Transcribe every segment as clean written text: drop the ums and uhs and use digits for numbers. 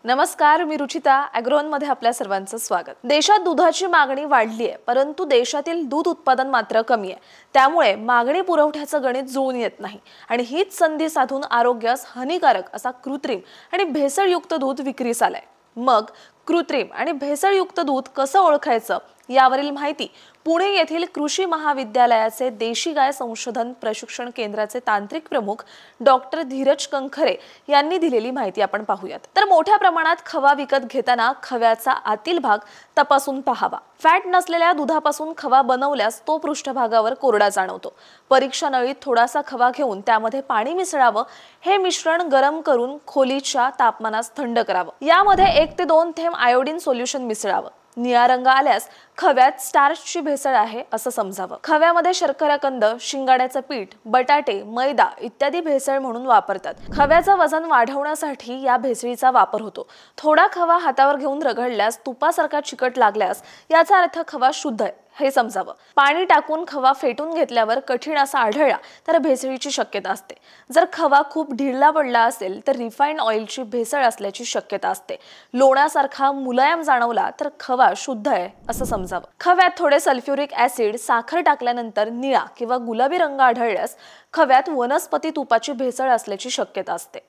नमस्कार, मी रुचिता ॲग्रोनमध्ये आपल्या सर्वांचं स्वागत। देशात दुधाची मागणी वाढली आहे, परंतु देशातील दूध उत्पादन मात्र कमी आहे। त्यामुळे मागणी पुरवठ्याचं गणित जुळून येत नाही आणि हीच संधी साधून आरोग्यास हानिकारक असा कृत्रिम आणि भेसळयुक्त दूध विक्रीस आलाय। मग कृत्रिम आणि भेसळयुक्त दूध कसं ओळखायचं यावरील माहिती पुणे येथील कृषी महाविद्यालयाचे देशी गाय संशोधन प्रशिक्षण केंद्राचे तांत्रिक प्रमुख डॉक्टर धीरज कंखरे यांनी दिलेली माहिती आपण पाहूयात। तर मोठ्या प्रमाणात खवा विकत घेताना खव्याचा आतील भाग तपासून पाहावा। फॅट नसलेल्या दुधापासून खवा बनवल्यास तो पृष्ठभागावर कोरडा जाणवतो। परीक्षा नळीत थोडासा खवा घेऊन त्यामध्ये पाणी मिसळावं। हे मिश्रण गरम करून खोलीच्या तापमानास थंड करावं। यामध्ये 1 ते 2 थेंब आयोडीन सोल्युशन मिसळावं। निळा रंग आल्यास खव्यात स्टार्चची भेसळ आहे असं समजावं। खव्यामध्ये शर्करा कंद, शिंगाड्याचं पीठ, बटाटे, मैदा इत्यादी भेसळ म्हणून वापरतात। खव्याचं वजन वाढवण्यासाठी या भेसळीचा वापर होतो। थोडा खवा हातावर घेऊन रगडल्यास तुपासारखा चिकट लागल्यास याचा अर्थ खवा शुद्ध आहे हे समजावं। पाणी टाकून खवा फेटून घेतल्यावर कठीण असा आढळला तर भेसळीची शक्यता असते। जर खवा खूप ढिळला पडला असेल तर रिफाइंड ऑइलची भेसळ असल्याची शक्यता असते। लोण्यासारखा मुलायम जाणवला तर खवा शुद्ध आहे असं समजावं। खव्यात थोडे सल्फ्युरिक ऍसिड, साखर टाकल्यानंतर निळा किंवा गुलाबी रंग आढळल्यास खव्यात वनस्पती तुपाची भेसळ असल्याची शक्यता असते।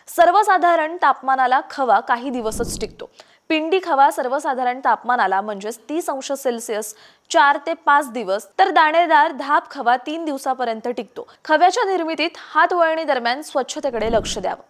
सर्वसाधारण तापमानाला खवा काही दिवसच टिकतो। पिंडी खवा सर्वसाधारण तापमानाला म्हणजेच 30 अंश सेल्सिअस 4 ते 5 दिवस, तर दाणेदार धाप खवा 3 दिवसापर्यंत टिकतो। खव्याच्या निर्मितीत हातवळणी दरम्यान स्वच्छतेकडे लक्ष द्यावं।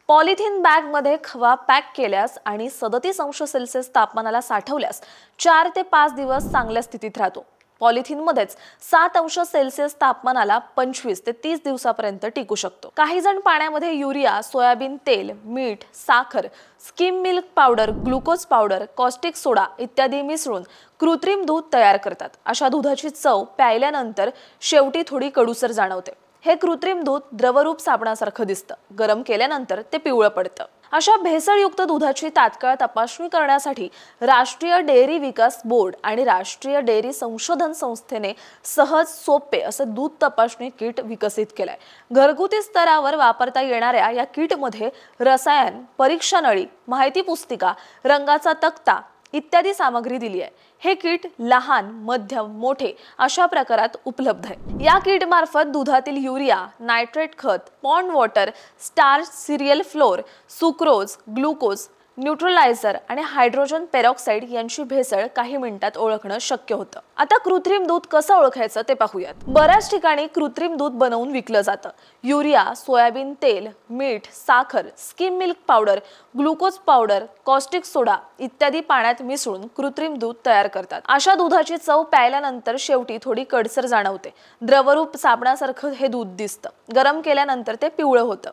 पॉलिथिन बॅग मध्ये खवा पॅक केल्यास आणि 37 अंश सेल्सिअस तापमानाला साठवल्यास 4 ते 5 दिवस चांगल्या स्थितीत राहतो। पॉलिथिन मध्येच 7 अंश सेल्सिअस तापमानाला 25 ते 30 दिवसापर्यंत टिकू शकतो। काही जण पाण्यामध्ये युरिया, सोयाबीन तेल, मीठ, साखर, skim milk powder, glucose powder, caustic soda इत्यादी मिसळून कृत्रिम दूध तयार करतात। अशा दुधाची चव प्यायल्यानंतर शेवटी थोडी कडूसर जाणवते। हे कृत्रिम दूध द्रवरूप साबणासारखं दिसतं। गरम केल्यानंतर ते पिवळं पडतं। अशा भेसळयुक्त दुधाची तात्काळ तपासणी करण्यासाठी राष्ट्रीय डेअरी विकास बोर्ड आणि राष्ट्रीय डेअरी संशोधन संस्थेने सहज सोपे असं दूध तपासणी किट विकसित केलंय। घरगुती स्तरावर वापरता येणाऱ्या या किटमध्ये रसायन, परीक्षा नळी, माहिती पुस्तिका, रंगाचा तक्ता इत्यादी सामग्री दिली आहे। हे किट लहान, मध्यम, मोठे अशा प्रकारात उपलब्ध आहे। या किट मार्फत दुधातील युरिया, नायट्रेट खत, pond water, starch, cereal flour, sucrose, glucose, neutraliser आणि हायड्रोजन पेरॉक्साइड यांची भेसळ काही मिनिटात ओळखणं शक्य होतं। आता कृत्रिम दूध कसं ओळखायचं ते पाहूयात। बऱ्याच ठिकाणी कृत्रिम दूध बनवून विकलं जातं। युरिया, सोयाबीन तेल, मीठ, साखर, skim milk powder, glucose powder, caustic soda इत्यादी पाण्यात मिसळून कृत्रिम दूध तयार करतात। अशा दुधाची चव प्यायल्यानंतर शेवटी थोडी कडसर जाणवते। द्रवरूप साबणासारखं हे दूध दिसतं। गरम केल्यानंतर ते पिवळं होतं।